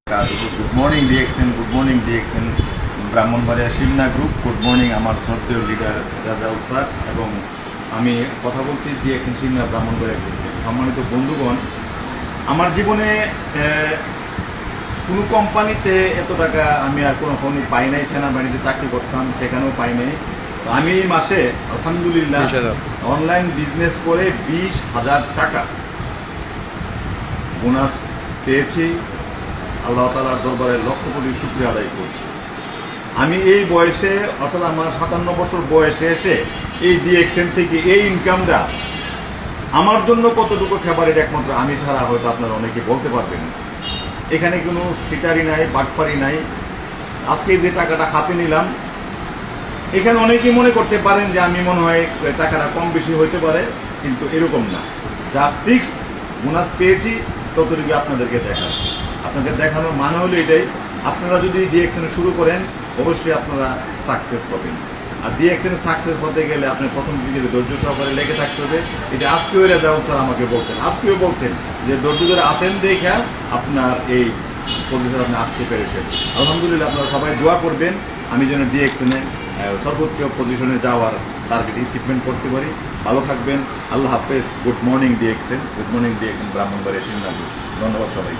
Good morning DXN, good morning DXN Brahmanbaria Simna group. Good morning আমার শ্রদ্ধেয় leader Rajaul sir, এবং আমি কথা বলছি ডিএক্সএন সিমনা ব্রাহ্মণবাড়িয়া গ্রুপ থেকে। সম্মানিত বন্ধুগণ, আমার জীবনে কোনো কোম্পানিতে এত টাকা আমি আর কোনো পাই নাই। সেনাবাহিনীতে চাকরি করতাম, সেখানেও পাই নাই। তো আমি এই মাসে আলহামদুলিল্লাহ অনলাইন বিজনেস করে 20,000 টাকা বোনাস পেয়েছি। আল্লাহ তাআলার দরবারে লক্ষ কোটি শুকরিয়া আদায় করছি। আমি এই বয়সে, অর্থাৎ আমার 57 বছর বয়সে এসে এই ডিএক্সএন থেকে এই ইনকামটা আমার জন্য কতটুকু ফেভারিট একমাত্র আমি ছাড়া হয়তো আপনারা অনেকে বলতে পারবেন। এখানে কোনো সিটারি নাই, বাটপারি নাই। আজকে যে টাকাটা হাতে নিলাম, এখানে অনেকেই মনে করতে পারেন যে আমি মনে হয় টাকাটা কম বেশি হইতে পারে, কিন্তু এরকম না। যা ফিক্সড বোনাস পেয়েছি ততটুকু আপনাদেরকে দেখাচ্ছি। আপনাদের দেখানোর মানে হলো এটাই, আপনারা যদি ডিএক্সএনে শুরু করেন অবশ্যই আপনারা সাকসেস হবেন। আর ডিএক্সএনে সাকসেস হতে গেলে আপনার প্রথম দিকে ধৈর্য সহকারে লেগে থাকতে হবে। এটা আজকেও রাজাউল স্যার আমাকে বলছেন, আজকেও বলছেন যে ধৈর্য ধরে আছেন দেখা আপনার এই পজিশনে আপনি আসতে পেরেছেন। আলহামদুলিল্লাহ, আপনারা সবাই দোয়া করবেন আমি যেন ডিএক্সএনে সর্বোচ্চ পজিশনে যাওয়ার টার্গেট অ্যাচিভমেন্ট করতে পারি। ভালো থাকবেন, আল্লাহ হাফেজ। Good morning DXN, good morning DXN Brahmanbaria Simna. ধন্যবাদ সবাই।